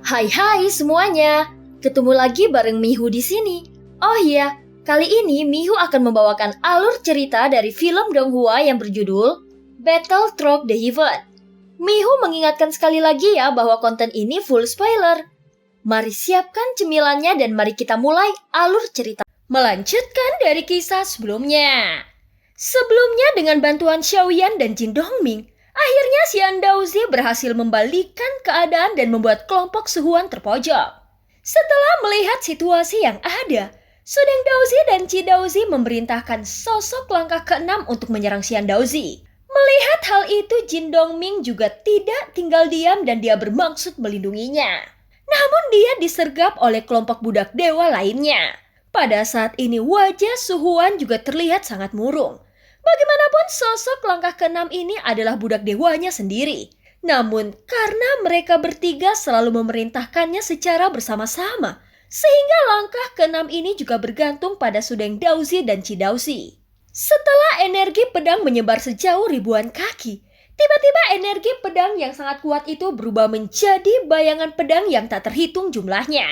Hai semuanya, ketemu lagi bareng Mihu di sini. Oh iya, kali ini Mihu akan membawakan alur cerita dari film Donghua yang berjudul Battle Through the Heaven. Mihu mengingatkan sekali lagi ya bahwa konten ini full spoiler. Mari siapkan cemilannya dan mari kita mulai alur cerita. Melanjutkan dari kisah sebelumnya. Sebelumnya dengan bantuan Xiaoyan dan Jin Dongming, akhirnya Xian Daozi berhasil membalikkan keadaan dan membuat kelompok Suhuan terpojok. Setelah melihat situasi yang ada, Sudeng Daozi dan Qi Daozi memerintahkan sosok langkah ke-6 untuk menyerang Xian Daozi. Melihat hal itu, Jin Dongming juga tidak tinggal diam dan dia bermaksud melindunginya. Namun dia disergap oleh kelompok budak dewa lainnya. Pada saat ini wajah Suhuan juga terlihat sangat murung. Bagaimanapun sosok langkah ke-6 ini adalah budak dewanya sendiri. Namun karena mereka bertiga selalu memerintahkannya secara bersama-sama, sehingga langkah ke-6 ini juga bergantung pada Sudeng Daozi dan Qi Daozi. Setelah energi pedang menyebar sejauh ribuan kaki, tiba-tiba energi pedang yang sangat kuat itu berubah menjadi bayangan pedang yang tak terhitung jumlahnya.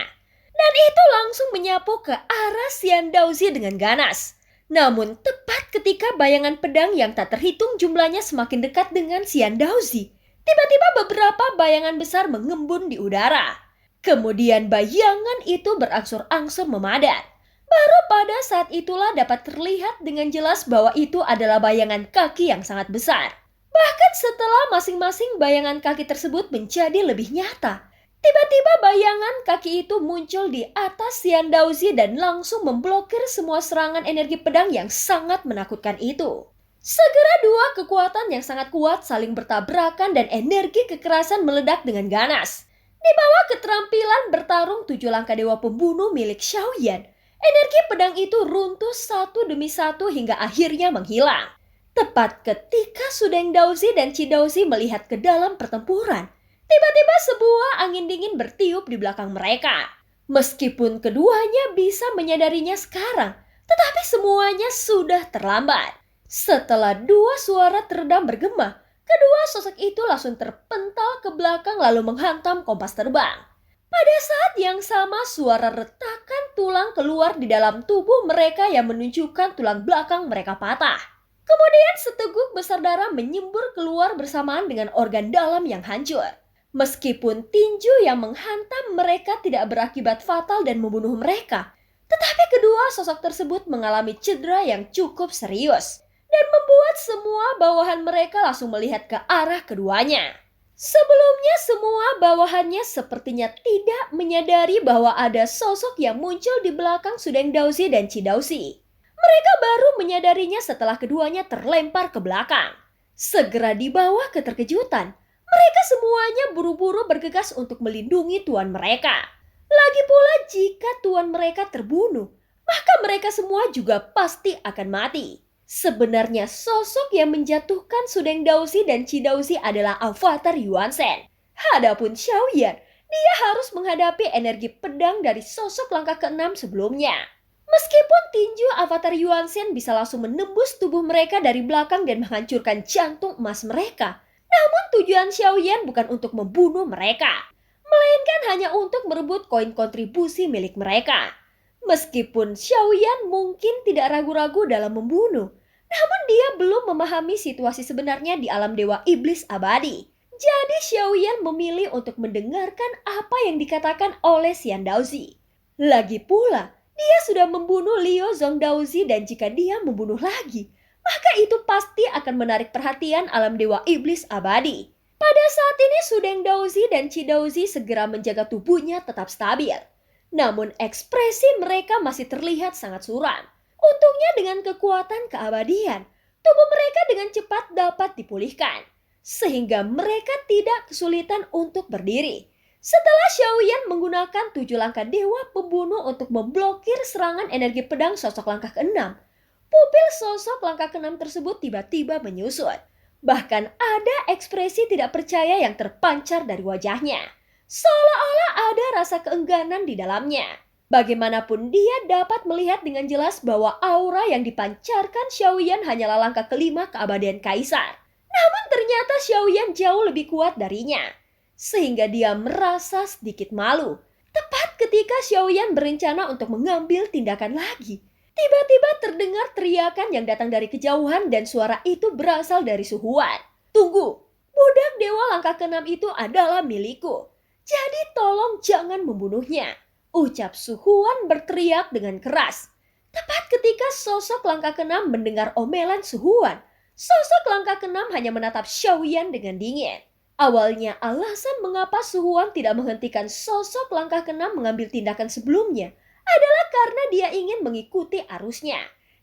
Dan itu langsung menyapu ke arah Xian Daozi dengan ganas. Namun tepat ketika bayangan pedang yang tak terhitung jumlahnya semakin dekat dengan Xian Daozi, tiba-tiba beberapa bayangan besar mengembun di udara. Kemudian bayangan itu berangsur-angsur memadat. Baru pada saat itulah dapat terlihat dengan jelas bahwa itu adalah bayangan kaki yang sangat besar. Bahkan setelah masing-masing bayangan kaki tersebut menjadi lebih nyata, tiba-tiba bayangan kaki itu muncul di atas Xian Daozi dan langsung memblokir semua serangan energi pedang yang sangat menakutkan itu. Segera dua kekuatan yang sangat kuat saling bertabrakan dan energi kekerasan meledak dengan ganas. Di bawah keterampilan bertarung 7 langkah dewa pembunuh milik Xiaoyan, energi pedang itu runtuh satu demi satu hingga akhirnya menghilang. Tepat ketika Sudeng Daozi dan Qi Daozi melihat ke dalam pertempuran, tiba-tiba sebuah angin dingin bertiup di belakang mereka. Meskipun keduanya bisa menyadarinya sekarang, tetapi semuanya sudah terlambat. Setelah dua suara teredam bergema, kedua sosok itu langsung terpental ke belakang lalu menghantam kompas terbang. Pada saat yang sama, suara retakan tulang keluar di dalam tubuh mereka yang menunjukkan tulang belakang mereka patah. Kemudian seteguk besar darah menyembur keluar bersamaan dengan organ dalam yang hancur. Meskipun tinju yang menghantam mereka tidak berakibat fatal dan membunuh mereka, tetapi kedua sosok tersebut mengalami cedera yang cukup serius dan membuat semua bawahan mereka langsung melihat ke arah keduanya. Sebelumnya semua bawahannya sepertinya tidak menyadari bahwa ada sosok yang muncul di belakang Sudeng Daozi dan Qi Daozi. Mereka baru menyadarinya setelah keduanya terlempar ke belakang. Segera di bawah keterkejutan, mereka semuanya buru-buru bergegas untuk melindungi tuan mereka. Lagi pula jika tuan mereka terbunuh, maka mereka semua juga pasti akan mati. Sebenarnya sosok yang menjatuhkan Sudeng Daozi dan Qi Daozi adalah avatar Yuan Shen. Adapun Xiaoyan, dia harus menghadapi energi pedang dari sosok langkah ke-6 sebelumnya. Meskipun tinju avatar Yuan Shen bisa langsung menembus tubuh mereka dari belakang dan menghancurkan jantung emas mereka, namun tujuan Xiaoyan bukan untuk membunuh mereka, melainkan hanya untuk merebut koin kontribusi milik mereka. Meskipun Xiaoyan mungkin tidak ragu-ragu dalam membunuh, namun dia belum memahami situasi sebenarnya di alam dewa iblis abadi. Jadi Xiaoyan memilih untuk mendengarkan apa yang dikatakan oleh Xian Daozi. Lagi pula, dia sudah membunuh Liu Zong Daozi dan jika dia membunuh lagi, maka itu pasti akan menarik perhatian alam dewa iblis abadi. Pada saat ini Sudeng Daozi dan Qi Daozi segera menjaga tubuhnya tetap stabil. Namun ekspresi mereka masih terlihat sangat suram. Untungnya dengan kekuatan keabadian, tubuh mereka dengan cepat dapat dipulihkan. Sehingga mereka tidak kesulitan untuk berdiri. Setelah Xiaoyan menggunakan 7 langkah dewa pembunuh untuk memblokir serangan energi pedang sosok langkah ke-6, pupil sosok langkah ke-6 tersebut tiba-tiba menyusut. Bahkan ada ekspresi tidak percaya yang terpancar dari wajahnya. Seolah-olah ada rasa keengganan di dalamnya. Bagaimanapun dia dapat melihat dengan jelas bahwa aura yang dipancarkan Xiaoyan hanyalah langkah ke-5 keabadian kaisar. Namun ternyata Xiaoyan jauh lebih kuat darinya. sehingga dia merasa sedikit malu. Tepat ketika Xiaoyan berencana untuk mengambil tindakan lagi, tiba-tiba terdengar teriakan yang datang dari kejauhan dan suara itu berasal dari Su Huan. "Tunggu, budak dewa langkah keenam itu adalah milikku. Jadi tolong jangan membunuhnya," ucap Su Huan berteriak dengan keras. Tepat ketika sosok langkah keenam mendengar omelan Su Huan, sosok langkah keenam hanya menatap Xiaoyan dengan dingin. Awalnya alasan mengapa Su Huan tidak menghentikan sosok langkah keenam mengambil tindakan sebelumnya adalah karena dia ingin mengikuti arusnya.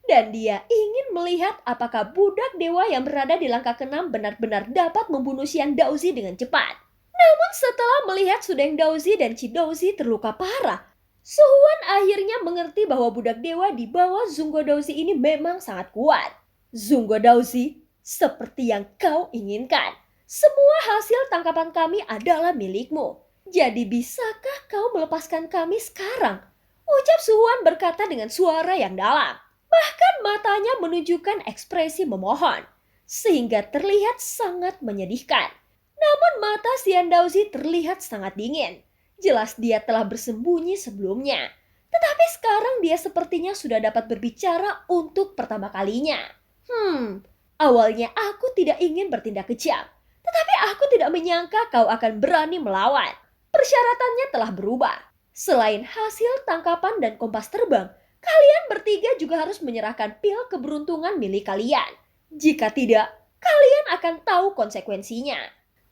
Dan dia ingin melihat apakah budak dewa yang berada di langkah keenam benar-benar dapat membunuh Xian Daozi dengan cepat. Namun setelah melihat Sudeng Daozi dan Qi Daozi terluka parah, Su Huan akhirnya mengerti bahwa budak dewa di bawah Zhongguo Daozi ini memang sangat kuat. "Zhongguo Daozi, seperti yang kau inginkan. Semua hasil tangkapan kami adalah milikmu. Jadi bisakah kau melepaskan kami sekarang?" ucap Su Huan berkata dengan suara yang dalam. Bahkan matanya menunjukkan ekspresi memohon, sehingga terlihat sangat menyedihkan. Namun mata Xian Daozi terlihat sangat dingin. Jelas dia telah bersembunyi sebelumnya. Tetapi sekarang dia sepertinya sudah dapat berbicara untuk pertama kalinya. Awalnya aku tidak ingin bertindak kejam. Tetapi aku tidak menyangka kau akan berani melawan. Persyaratannya telah berubah. Selain hasil tangkapan dan kompas terbang, kalian bertiga juga harus menyerahkan pil keberuntungan milik kalian. Jika tidak, kalian akan tahu konsekuensinya,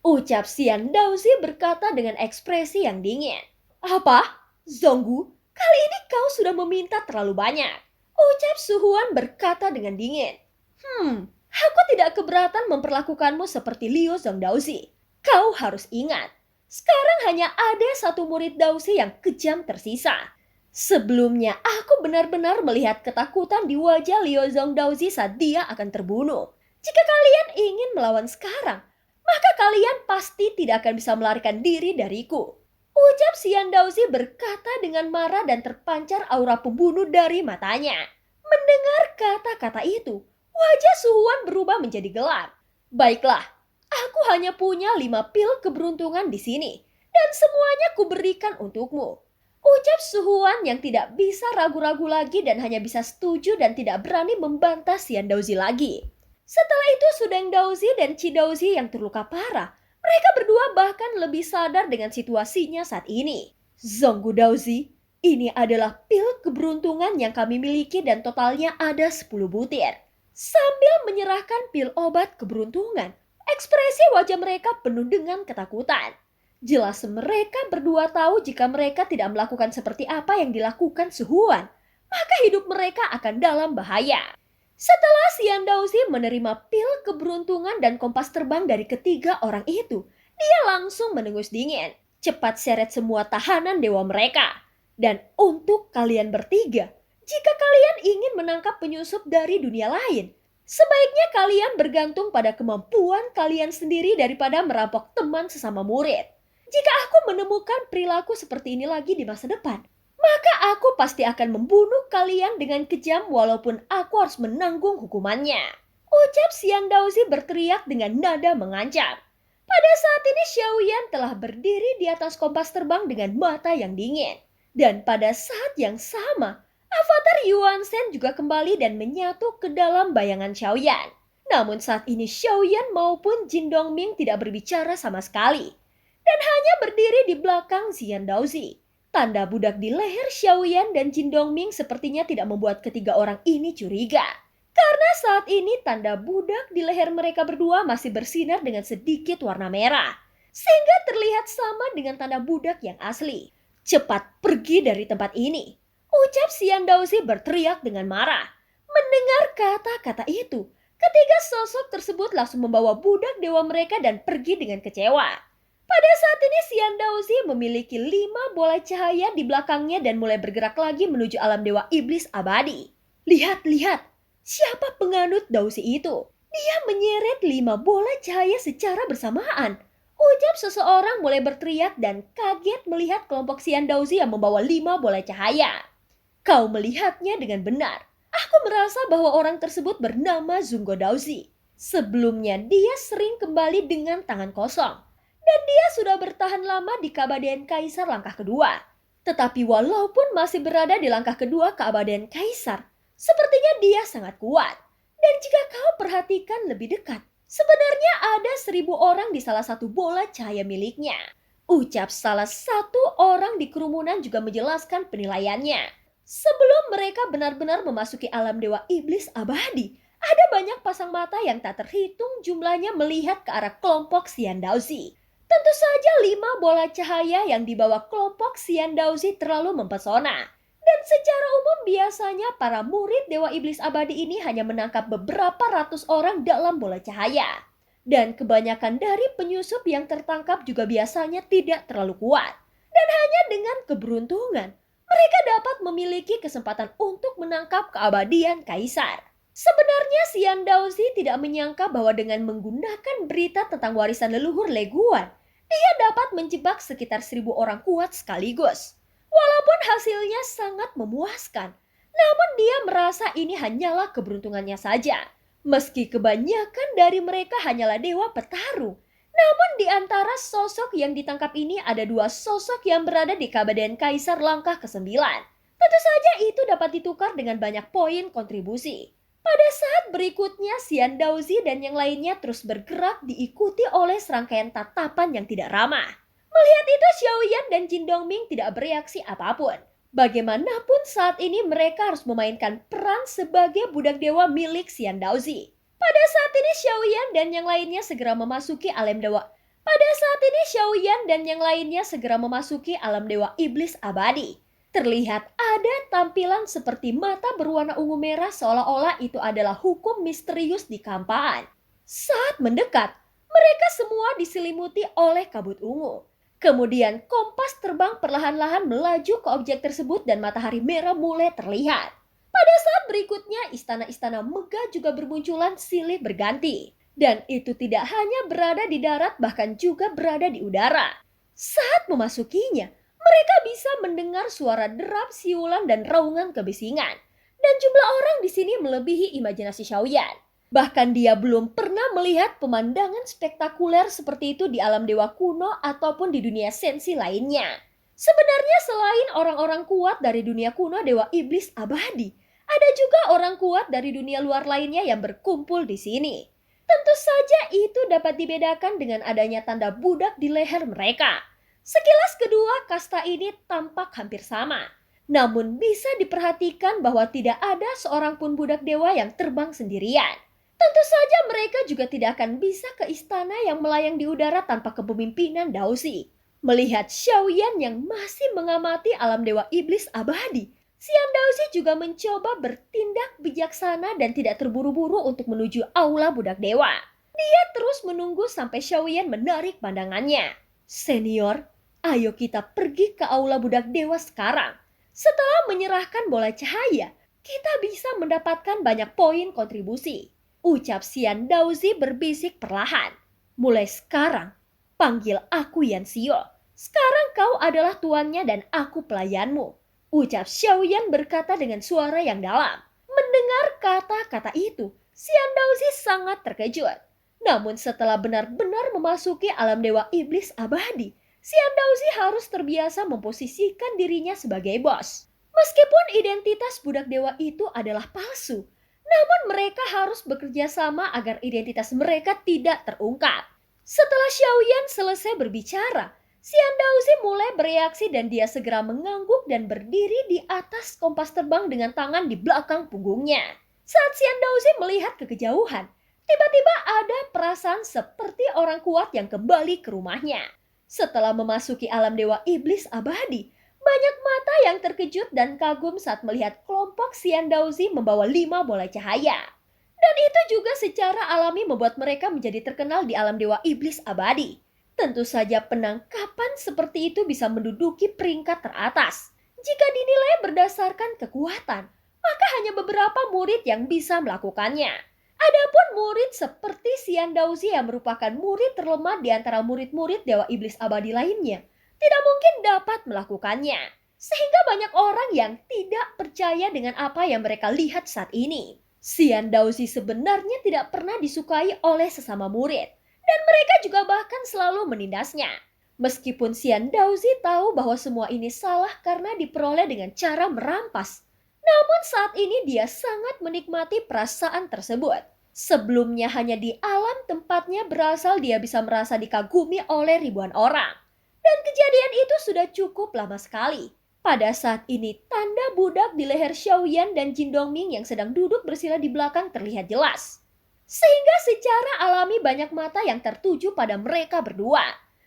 ucap Xian Daozi berkata dengan ekspresi yang dingin. "Apa? Zonggu, kali ini kau sudah meminta terlalu banyak," ucap Su Huan berkata dengan dingin. Aku tidak keberatan memperlakukanmu seperti Liu Zongdaozi. Kau harus ingat, sekarang hanya ada satu murid Daozi yang kejam tersisa. Sebelumnya aku benar-benar melihat ketakutan di wajah Liu Zongdaozi saat dia akan terbunuh. Jika kalian ingin melawan sekarang, maka kalian pasti tidak akan bisa melarikan diri dariku, ucap Xian Daozi berkata dengan marah dan terpancar aura pembunuh dari matanya. Mendengar kata-kata itu, wajah Su Huan berubah menjadi gelap. "Baiklah, aku hanya punya 5 pil keberuntungan di sini, dan semuanya kuberikan untukmu," ucap Su Huan yang tidak bisa ragu-ragu lagi dan hanya bisa setuju dan tidak berani membantah Xian Daozi lagi. Setelah itu Sudeng Daozi dan Qi Daozi yang terluka parah. Mereka berdua bahkan lebih sadar dengan situasinya saat ini. "Zonggu Daozi, ini adalah pil keberuntungan yang kami miliki dan totalnya ada 10 butir. Sambil menyerahkan pil obat keberuntungan, ekspresi wajah mereka penuh dengan ketakutan. Jelas mereka berdua tahu jika mereka tidak melakukan seperti apa yang dilakukan Su Huan, maka hidup mereka akan dalam bahaya. Setelah Xian Daozi menerima pil keberuntungan dan kompas terbang dari ketiga orang itu, dia langsung menengus dingin. Cepat seret semua tahanan dewa mereka. Dan untuk kalian bertiga, jika kalian ingin menangkap penyusup dari dunia lain, sebaiknya kalian bergantung pada kemampuan kalian sendiri daripada merampok teman sesama murid. Jika aku menemukan perilaku seperti ini lagi di masa depan, maka aku pasti akan membunuh kalian dengan kejam walaupun aku harus menanggung hukumannya, ucap Xian Daozi berteriak dengan nada mengancam. Pada saat ini Xiaoyan telah berdiri di atas kompas terbang dengan mata yang dingin. Dan pada saat yang sama, avatar Yuan Shen juga kembali dan menyatu ke dalam bayangan Xiaoyan. Namun saat ini Xiaoyan maupun Jin Dongming tidak berbicara sama sekali, dan hanya berdiri di belakang Xian Daozi. Tanda budak di leher Xiaoyan dan Jin Dongming sepertinya tidak membuat ketiga orang ini curiga. Karena saat ini tanda budak di leher mereka berdua masih bersinar dengan sedikit warna merah, sehingga terlihat sama dengan tanda budak yang asli. "Cepat pergi dari tempat ini," ucap Xian Daozi berteriak dengan marah. Mendengar kata-kata itu, ketiga sosok tersebut langsung membawa budak dewa mereka dan pergi dengan kecewa. Pada saat ini Xian Daozi memiliki 5 bola cahaya di belakangnya dan mulai bergerak lagi menuju alam dewa iblis abadi. "Lihat, siapa penganut Daozi itu? Dia menyeret 5 bola cahaya secara bersamaan," ucap seseorang mulai berteriak dan kaget melihat kelompok Xian Daozi yang membawa 5 bola cahaya. "Kau melihatnya dengan benar. Aku merasa bahwa orang tersebut bernama Zhongguo Daozi. Sebelumnya dia sering kembali dengan tangan kosong. dan dia sudah bertahan lama di keabadian Kaisar langkah kedua. Tetapi walaupun masih berada di langkah kedua keabadian Kaisar, sepertinya dia sangat kuat. Dan jika kau perhatikan lebih dekat, sebenarnya ada 1.000 orang di salah satu bola cahaya miliknya. Ucap salah satu orang di kerumunan juga menjelaskan penilaiannya. Sebelum mereka benar-benar memasuki alam dewa iblis abadi, ada banyak pasang mata yang tak terhitung jumlahnya melihat ke arah kelompok Xiandauzi. Tentu saja 5 bola cahaya yang dibawa kelompok Xiandauzi terlalu mempesona. Dan secara umum biasanya para murid Dewa Iblis Abadi ini hanya menangkap beberapa ratus orang dalam bola cahaya. Dan kebanyakan dari penyusup yang tertangkap juga biasanya tidak terlalu kuat. Dan hanya dengan keberuntungan, mereka dapat memiliki kesempatan untuk menangkap keabadian Kaisar. Sebenarnya Xiandauzi tidak menyangka bahwa dengan menggunakan berita tentang warisan leluhur Leguan, dia dapat menjebak sekitar 1.000 orang kuat sekaligus. Walaupun hasilnya sangat memuaskan, namun dia merasa ini hanyalah keberuntungannya saja. Meski kebanyakan dari mereka hanyalah dewa petarung, namun di antara sosok yang ditangkap ini ada 2 sosok yang berada di keabadian Kaisar langkah ke-9. Tentu saja itu dapat ditukar dengan banyak poin kontribusi. Pada saat berikutnya, Xiandauzi dan yang lainnya terus bergerak diikuti oleh serangkaian tatapan yang tidak ramah. Melihat itu, Xiaoyan dan Jin Dongming tidak bereaksi apapun. Bagaimanapun saat ini mereka harus memainkan peran sebagai budak dewa milik Xiandauzi. Pada saat ini Xiaoyan dan yang lainnya segera memasuki alam dewa. Alam dewa iblis abadi. Terlihat ada tampilan seperti mata berwarna ungu merah seolah-olah itu adalah hukum misterius di kampaan. Saat mendekat, mereka semua diselimuti oleh kabut ungu. Kemudian kompas terbang perlahan-lahan melaju ke objek tersebut dan matahari merah mulai terlihat. Pada saat berikutnya, istana-istana megah juga bermunculan silih berganti. Dan itu tidak hanya berada di darat, bahkan juga berada di udara. Saat memasukinya, mereka bisa mendengar suara derap, siulan, dan raungan kebisingan. Dan jumlah orang di sini melebihi imajinasi Xiaoyan. Bahkan dia belum pernah melihat pemandangan spektakuler seperti itu di alam dewa kuno ataupun di dunia sensi lainnya. Sebenarnya selain orang-orang kuat dari dunia kuno Dewa Iblis Abadi, ada juga orang kuat dari dunia luar lainnya yang berkumpul di sini. Tentu saja itu dapat dibedakan dengan adanya tanda budak di leher mereka. Sekilas kedua kasta ini tampak hampir sama. Namun bisa diperhatikan bahwa tidak ada seorang pun budak dewa yang terbang sendirian. Tentu saja mereka juga tidak akan bisa ke istana yang melayang di udara tanpa kepemimpinan Daozi. Melihat Xiaoyan yang masih mengamati alam dewa iblis abadi, Xiandauzi juga mencoba bertindak bijaksana dan tidak terburu-buru untuk menuju aula budak dewa. Dia terus menunggu sampai Xiaoyan menarik pandangannya. "Senior, ayo kita pergi ke aula budak dewa sekarang. Setelah menyerahkan bola cahaya, kita bisa mendapatkan banyak poin kontribusi," ucap Xiandauzi berbisik perlahan. "Mulai sekarang, panggil aku Yanxio. Sekarang kau adalah tuannya dan aku pelayanmu," ucap Xiaoyan berkata dengan suara yang dalam. Mendengar kata-kata itu, Xiandauzi sangat terkejut. Namun setelah benar-benar memasuki alam dewa iblis abadi, Xiandauzi harus terbiasa memposisikan dirinya sebagai bos. Meskipun identitas budak dewa itu adalah palsu, namun mereka harus bekerja sama agar identitas mereka tidak terungkap. Setelah Xiaoyan selesai berbicara, Xiandauzi mulai bereaksi dan dia segera mengangguk dan berdiri di atas kompas terbang dengan tangan di belakang punggungnya. Saat Xiandauzi melihat ke kejauhan, tiba-tiba ada perasaan seperti orang kuat yang kembali ke rumahnya. Setelah memasuki alam dewa iblis abadi, banyak mata yang terkejut dan kagum saat melihat kelompok Xiandauzi membawa 5 bola cahaya. Dan itu juga secara alami membuat mereka menjadi terkenal di alam dewa iblis abadi. Tentu saja penangkapan seperti itu bisa menduduki peringkat teratas. Jika dinilai berdasarkan kekuatan, maka hanya beberapa murid yang bisa melakukannya. Adapun murid seperti Xiandauzi yang merupakan murid terlemah di antara murid-murid Dewa Iblis Abadi lainnya, tidak mungkin dapat melakukannya. Sehingga banyak orang yang tidak percaya dengan apa yang mereka lihat saat ini. Xiandauzi sebenarnya tidak pernah disukai oleh sesama murid. Dan mereka juga bahkan selalu menindasnya. Meskipun Xian Daozi tahu bahwa semua ini salah karena diperoleh dengan cara merampas. Namun saat ini dia sangat menikmati perasaan tersebut. Sebelumnya hanya di alam tempatnya berasal dia bisa merasa dikagumi oleh ribuan orang. Dan kejadian itu sudah cukup lama sekali. Pada saat ini tanda budak di leher Xiaoyan dan Jin Dongming yang sedang duduk bersila di belakang terlihat jelas. Sehingga secara alami banyak mata yang tertuju pada mereka berdua.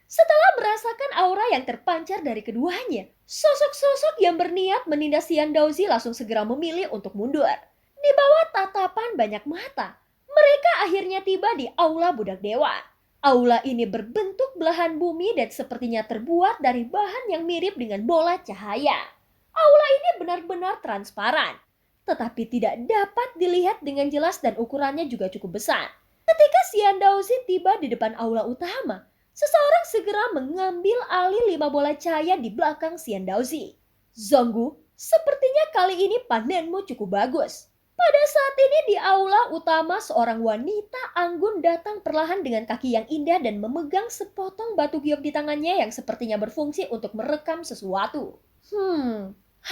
Setelah merasakan aura yang terpancar dari keduanya, sosok-sosok yang berniat menindas Xian Daozi langsung segera memilih untuk mundur. Di bawah tatapan banyak mata, mereka akhirnya tiba di aula budak dewa. Aula ini berbentuk belahan bumi dan sepertinya terbuat dari bahan yang mirip dengan bola cahaya. Aula ini benar-benar transparan, tetapi tidak dapat dilihat dengan jelas dan ukurannya juga cukup besar. Ketika Xian Daozi tiba di depan aula utama, seseorang segera mengambil alih 5 bola cahaya di belakang Xian Daozi. Zonggu, sepertinya kali ini panenmu cukup bagus. Pada saat ini di aula utama seorang wanita anggun datang perlahan dengan kaki yang indah dan memegang sepotong batu giok di tangannya yang sepertinya berfungsi untuk merekam sesuatu.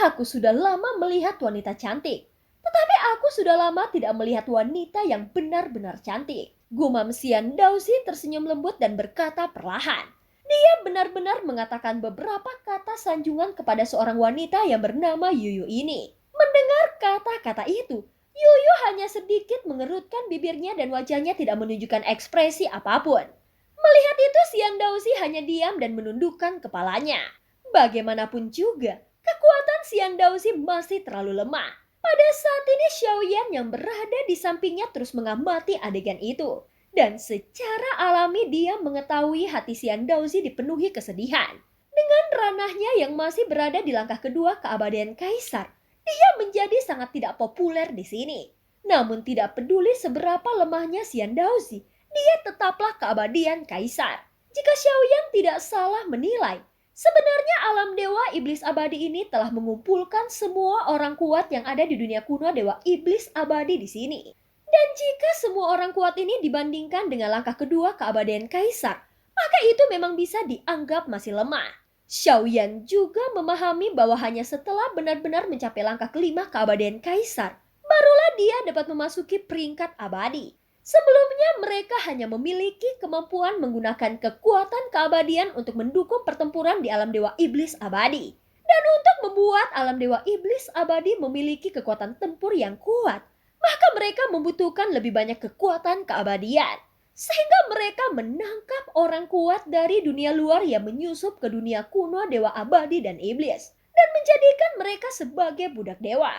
Aku sudah lama melihat wanita cantik. Tetapi aku sudah lama tidak melihat wanita yang benar-benar cantik. Gumam Xian Daozi tersenyum lembut dan berkata perlahan. Dia benar-benar mengatakan beberapa kata sanjungan kepada seorang wanita yang bernama Yuyu ini. Mendengar kata-kata itu, Yuyu hanya sedikit mengerutkan bibirnya dan wajahnya tidak menunjukkan ekspresi apapun. Melihat itu Xian Daozi hanya diam dan menundukkan kepalanya. Bagaimanapun juga, kekuatan Xian Daozi masih terlalu lemah. Pada saat ini Xiaoyan yang berada di sampingnya terus mengamati adegan itu. Dan secara alami dia mengetahui hati Xian Daozi dipenuhi kesedihan. Dengan ranahnya yang masih berada di langkah kedua keabadian Kaisar, dia menjadi sangat tidak populer di sini. Namun tidak peduli seberapa lemahnya Xian Daozi, dia tetaplah keabadian Kaisar. Jika Xiaoyan tidak salah menilai, sebenarnya alam dewa iblis abadi ini telah mengumpulkan semua orang kuat yang ada di dunia kuno dewa iblis abadi di sini. Dan jika semua orang kuat ini dibandingkan dengan langkah kedua keabadian Kaisar, maka itu memang bisa dianggap masih lemah. Xiaoyan juga memahami bahwa hanya setelah benar-benar mencapai langkah kelima keabadian Kaisar, barulah dia dapat memasuki peringkat abadi. Sebelumnya mereka hanya memiliki kemampuan menggunakan kekuatan keabadian untuk mendukung pertempuran di alam dewa iblis abadi. Dan untuk membuat alam dewa iblis abadi memiliki kekuatan tempur yang kuat, maka mereka membutuhkan lebih banyak kekuatan keabadian. Sehingga mereka menangkap orang kuat dari dunia luar yang menyusup ke dunia kuno dewa abadi dan iblis. Dan menjadikan mereka sebagai budak dewa.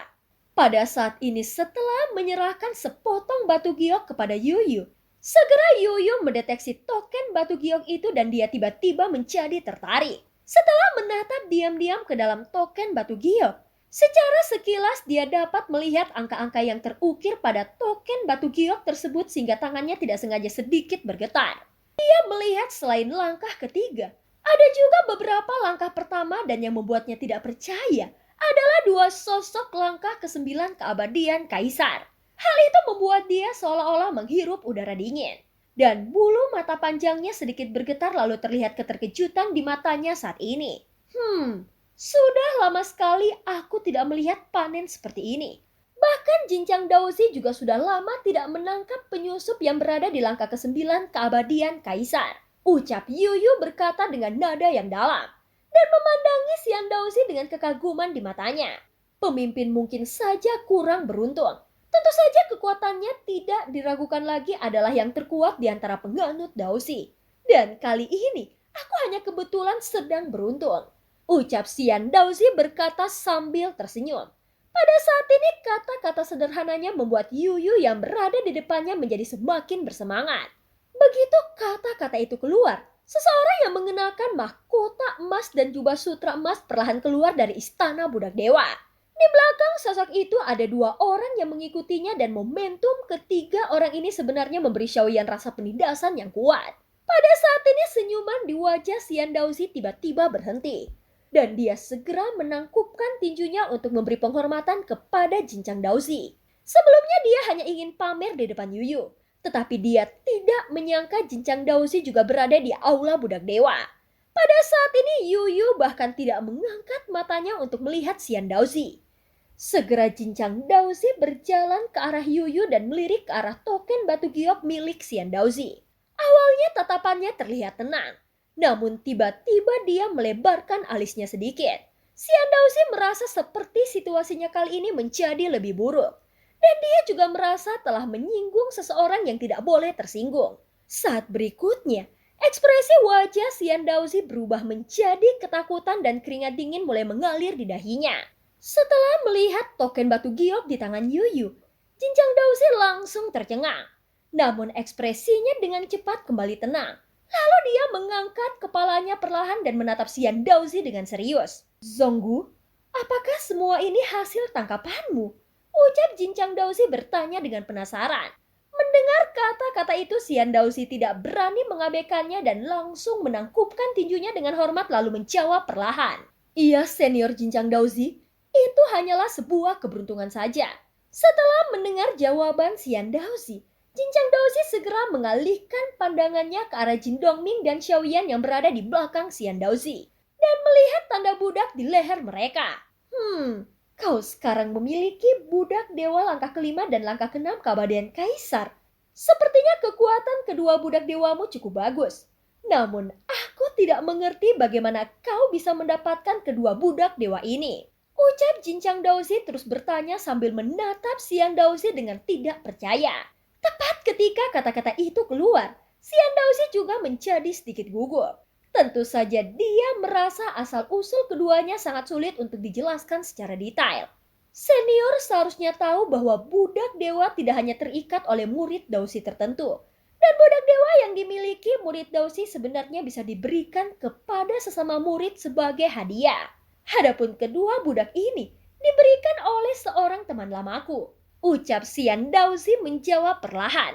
Pada saat ini setelah menyerahkan sepotong batu giok kepada Yuyu, segera Yuyu mendeteksi token batu giok itu dan dia tiba-tiba menjadi tertarik. Setelah menatap diam-diam ke dalam token batu giok, secara sekilas dia dapat melihat angka-angka yang terukir pada token batu giok tersebut sehingga tangannya tidak sengaja sedikit bergetar. Dia melihat selain langkah ketiga, ada juga beberapa langkah pertama dan yang membuatnya tidak percaya adalah dua sosok langkah ke-9 keabadian Kaisar. Hal itu membuat dia seolah-olah menghirup udara dingin. Dan bulu mata panjangnya sedikit bergetar lalu terlihat keterkejutan di matanya saat ini. Sudah lama sekali aku tidak melihat panen seperti ini. Bahkan Jinchang Daozi juga sudah lama tidak menangkap penyusup yang berada di langkah ke-9 keabadian Kaisar. Ucap Yuyu berkata dengan nada yang dalam. Dan memandangi Xian Daozi dengan kekaguman di matanya. Pemimpin mungkin saja kurang beruntung. Tentu saja kekuatannya tidak diragukan lagi adalah yang terkuat di antara penganut Daozi. Dan kali ini aku hanya kebetulan sedang beruntung. Ucap Xian Daozi berkata sambil tersenyum. Pada saat ini kata-kata sederhananya membuat Yuyu yang berada di depannya menjadi semakin bersemangat. Begitu kata-kata itu keluar, seseorang yang mengenakan mahkota emas dan jubah sutra emas perlahan keluar dari istana budak dewa. Di belakang sosok itu ada dua orang yang mengikutinya dan momentum ketiga orang ini sebenarnya memberi Xiaoyan rasa penindasan yang kuat. Pada saat ini senyuman di wajah Xian Daozi tiba-tiba berhenti. Dan dia segera menangkupkan tinjunya untuk memberi penghormatan kepada Jinchang Daozi. Sebelumnya dia hanya ingin pamer di depan Yuyu. Tetapi dia tidak menyangka Jincang Daozi juga berada di aula budak dewa. Pada saat ini Yuyu bahkan tidak mengangkat matanya untuk melihat Xian Daozi. Segera Jincang Daozi berjalan ke arah Yuyu dan melirik ke arah token batu giok milik Xian Daozi. Awalnya tatapannya terlihat tenang, namun tiba-tiba dia melebarkan alisnya sedikit. Xian Daozi merasa seperti situasinya kali ini menjadi lebih buruk. Dan dia juga merasa telah menyinggung seseorang yang tidak boleh tersinggung. Saat berikutnya, ekspresi wajah Xian Daozi berubah menjadi ketakutan dan keringat dingin mulai mengalir di dahinya. Setelah melihat token batu giok di tangan Yuyu, Jincang Daozi langsung tercengang. Namun ekspresinya dengan cepat kembali tenang. Lalu dia mengangkat kepalanya perlahan dan menatap Xian Daozi dengan serius. Zonggu, apakah semua ini hasil tangkapanmu? Ucap Jincang Daozi bertanya dengan penasaran. Mendengar kata-kata itu, Xian Daozi tidak berani mengabaikannya dan langsung menangkupkan tinjunya dengan hormat lalu menjawab perlahan. Iya, senior Jincang Daozi. Itu hanyalah sebuah keberuntungan saja. Setelah mendengar jawaban Xian Daozi, Jincang Daozi segera mengalihkan pandangannya ke arah Jin Dongming dan Xiaoyan yang berada di belakang Xian Daozi dan melihat tanda budak di leher mereka. Kau sekarang memiliki budak dewa langkah kelima dan langkah keenam keabadian kaisar. Sepertinya kekuatan kedua budak dewamu cukup bagus. Namun aku tidak mengerti bagaimana kau bisa mendapatkan kedua budak dewa ini. Ucap Jincang Daozi terus bertanya sambil menatap Xian Daozi dengan tidak percaya. Tepat ketika kata-kata itu keluar, Xian Daozi juga menjadi sedikit gugup. Tentu saja dia merasa asal-usul keduanya sangat sulit untuk dijelaskan secara detail. Senior seharusnya tahu bahwa budak dewa tidak hanya terikat oleh murid Daozi tertentu. Dan budak dewa yang dimiliki murid Daozi sebenarnya bisa diberikan kepada sesama murid sebagai hadiah. Hadapun kedua budak ini diberikan oleh seorang teman lamaku. Ucap Xian Daozi menjawab perlahan.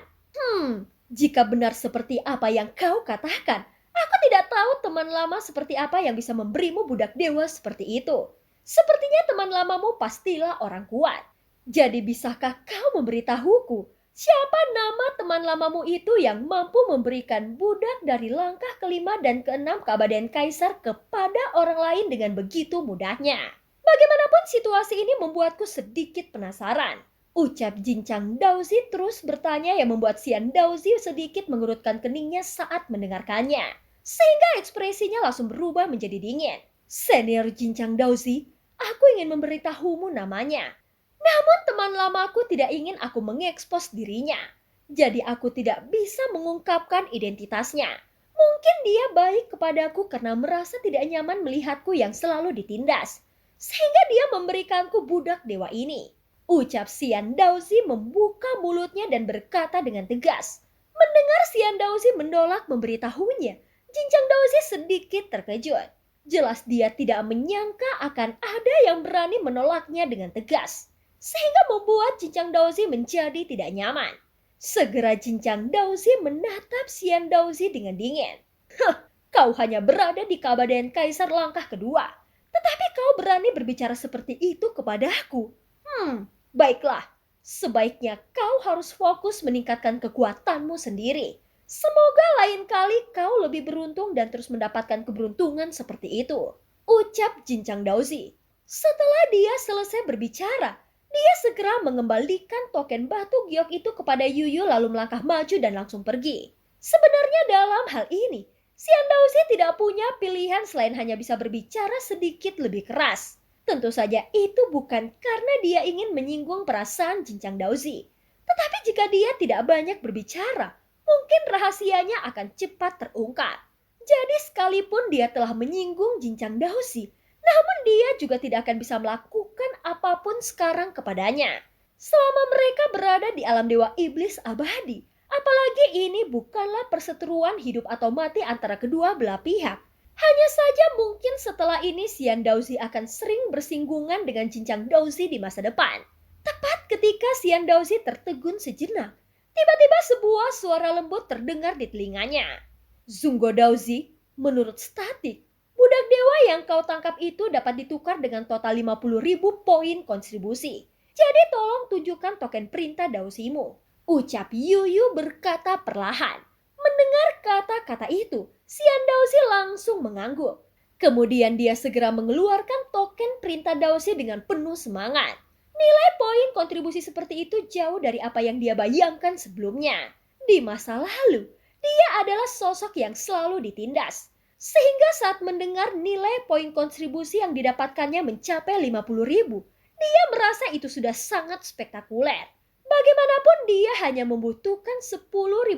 Jika benar seperti apa yang kau katakan, aku tidak tahu teman lama seperti apa yang bisa memberimu budak dewa seperti itu. Sepertinya teman lamamu pastilah orang kuat. Jadi bisakah kau memberitahuku siapa nama teman lamamu itu yang mampu memberikan budak dari langkah kelima dan keenam keabadian kaisar kepada orang lain dengan begitu mudahnya? Bagaimanapun situasi ini membuatku sedikit penasaran. Ucap Jincang Daozi terus bertanya yang membuat Xian Daozi sedikit mengerutkan keningnya saat mendengarkannya. Sehingga ekspresinya langsung berubah menjadi dingin. Senior Jincang Daozi, aku ingin memberitahumu namanya. Namun teman lamaku tidak ingin aku mengekspos dirinya. Jadi aku tidak bisa mengungkapkan identitasnya. Mungkin dia baik kepadaku karena merasa tidak nyaman melihatku yang selalu ditindas. Sehingga dia memberikanku budak dewa ini. Ucap Xian Daozi membuka mulutnya dan berkata dengan tegas. Mendengar Xian Daozi menolak memberitahunya, Jincang Daozi sedikit terkejut. Jelas dia tidak menyangka akan ada yang berani menolaknya dengan tegas. Sehingga membuat Jincang Daozi menjadi tidak nyaman. Segera Jincang Daozi menatap Xian Daozi dengan dingin. Kau hanya berada di keabadian kaisar langkah kedua. Tetapi kau berani berbicara seperti itu kepadaku. Baiklah. Sebaiknya kau harus fokus meningkatkan kekuatanmu sendiri. Semoga lain kali kau lebih beruntung dan terus mendapatkan keberuntungan seperti itu. Ucap Jincang Daozi. Setelah dia selesai berbicara, dia segera mengembalikan token batu giok itu kepada Yuyu lalu melangkah maju dan langsung pergi. Sebenarnya dalam hal ini, Xian Daozi tidak punya pilihan selain hanya bisa berbicara sedikit lebih keras. Tentu saja itu bukan karena dia ingin menyinggung perasaan Jincang Daozi. Tetapi jika dia tidak banyak berbicara, mungkin rahasianya akan cepat terungkap. Jadi sekalipun dia telah menyinggung Jincang Daozi, namun dia juga tidak akan bisa melakukan apapun sekarang kepadanya. Selama mereka berada di alam dewa iblis abadi, apalagi ini bukanlah perseteruan hidup atau mati antara kedua belah pihak. Hanya saja mungkin setelah ini Xian Daozi akan sering bersinggungan dengan Jincang Daozi di masa depan. Tepat ketika Xian Daozi tertegun sejenak, tiba-tiba sebuah suara lembut terdengar di telinganya. Zunggo Daozi, menurut statik, budak dewa yang kau tangkap itu dapat ditukar dengan total 50.000 poin kontribusi. Jadi tolong tunjukkan token perintah Daozimu. ucap Yuyu berkata perlahan. Mendengar kata-kata itu, Xian Daozi langsung mengangguk. Kemudian dia segera mengeluarkan token perintah Daozi dengan penuh semangat. Nilai poin kontribusi seperti itu jauh dari apa yang dia bayangkan sebelumnya. Di masa lalu, dia adalah sosok yang selalu ditindas. Sehingga saat mendengar nilai poin kontribusi yang didapatkannya mencapai 50.000, dia merasa itu sudah sangat spektakuler. Bagaimanapun dia hanya membutuhkan 10.000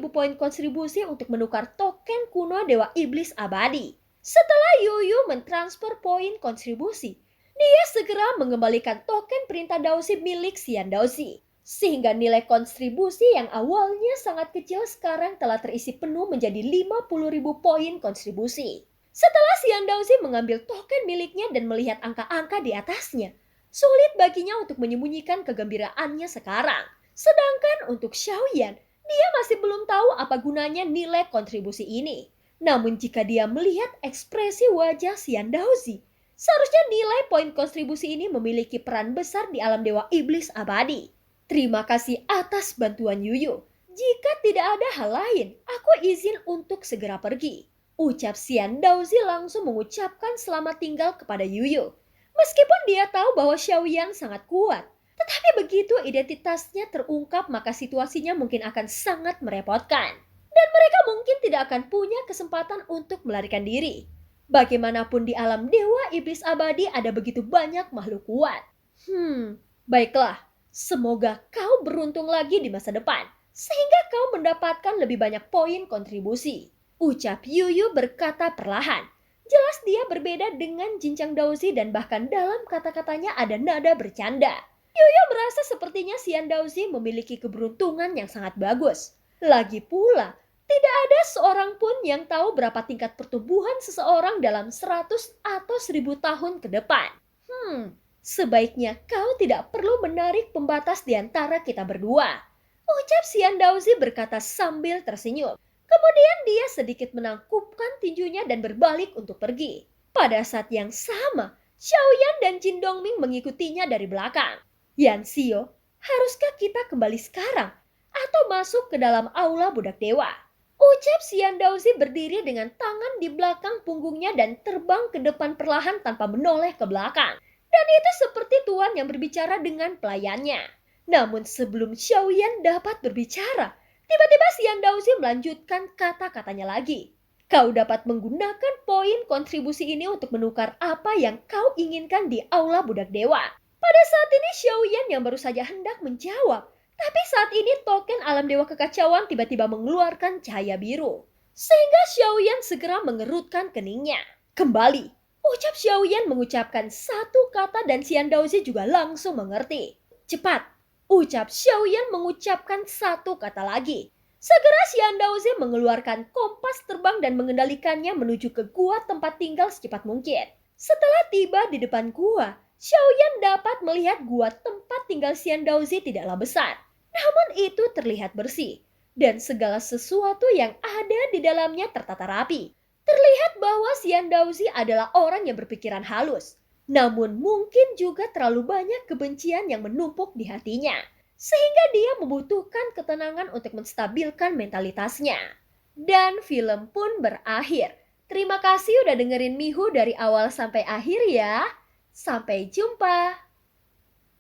poin kontribusi untuk menukar token kuno Dewa Iblis Abadi. Setelah Yuyu mentransfer poin kontribusi, dia segera mengembalikan token perintah Daozi milik Xian Daozi. Sehingga nilai kontribusi yang awalnya sangat kecil sekarang telah terisi penuh menjadi 50.000 poin kontribusi. Setelah Xian Daozi mengambil token miliknya dan melihat angka-angka di atasnya, sulit baginya untuk menyembunyikan kegembiraannya sekarang. Sedangkan untuk Xiaoyan, dia masih belum tahu apa gunanya nilai kontribusi ini. Namun jika dia melihat ekspresi wajah Xian Daozi, seharusnya nilai poin kontribusi ini memiliki peran besar di alam Dewa Iblis Abadi. Terima kasih atas bantuan Yuyu. Jika tidak ada hal lain, aku izin untuk segera pergi. Ucap Xian Daozi langsung mengucapkan selamat tinggal kepada Yuyu. Meskipun dia tahu bahwa Xiaoyan sangat kuat, tetapi begitu identitasnya terungkap maka situasinya mungkin akan sangat merepotkan. Dan mereka mungkin tidak akan punya kesempatan untuk melarikan diri. Bagaimanapun di alam Dewa Iblis Abadi ada begitu banyak makhluk kuat. Baiklah. Semoga kau beruntung lagi di masa depan. Sehingga kau mendapatkan lebih banyak poin kontribusi. Ucap Yuyu berkata perlahan. Jelas dia berbeda dengan Jinchang Daozi dan bahkan dalam kata-katanya ada nada bercanda. Yuyu merasa sepertinya Xian Daozi memiliki keberuntungan yang sangat bagus. Lagi pula, tidak ada seorang pun yang tahu berapa tingkat pertumbuhan seseorang dalam 100 atau 1000 tahun ke depan. Sebaiknya kau tidak perlu menarik pembatas di antara kita berdua. Ucap Xian Daozi berkata sambil tersenyum. Kemudian dia sedikit menangkupkan tinjunya dan berbalik untuk pergi. Pada saat yang sama, Xiaoyan dan Jin Dongming mengikutinya dari belakang. Yan Xio, haruskah kita kembali sekarang atau masuk ke dalam aula budak dewa? Ucap Xian Daozi berdiri dengan tangan di belakang punggungnya dan terbang ke depan perlahan tanpa menoleh ke belakang. Dan itu seperti tuan yang berbicara dengan pelayannya. Namun sebelum Xiaoyan dapat berbicara, tiba-tiba Xian Daozi melanjutkan kata-katanya lagi. Kau dapat menggunakan poin kontribusi ini untuk menukar apa yang kau inginkan di aula budak dewa. Pada saat ini Xiaoyan yang baru saja hendak menjawab, tapi saat ini token alam dewa kekacauan tiba-tiba mengeluarkan cahaya biru. Sehingga Xiaoyan segera mengerutkan keningnya. Kembali, ucap Xiaoyan mengucapkan satu kata dan Xian Daozi juga langsung mengerti. Cepat, ucap Xiaoyan mengucapkan satu kata lagi. Segera Xian Daozi mengeluarkan kompas terbang dan mengendalikannya menuju ke gua tempat tinggal secepat mungkin. Setelah tiba di depan gua, Xiaoyan dapat melihat gua tempat tinggal Xian Daozi tidaklah besar. Namun itu terlihat bersih. Dan segala sesuatu yang ada di dalamnya tertata rapi. Terlihat bahwa Xian Daozi adalah orang yang berpikiran halus. Namun mungkin juga terlalu banyak kebencian yang menumpuk di hatinya. Sehingga dia membutuhkan ketenangan untuk menstabilkan mentalitasnya. Dan film pun berakhir. Terima kasih udah dengerin Mihu dari awal sampai akhir ya. Sampai jumpa.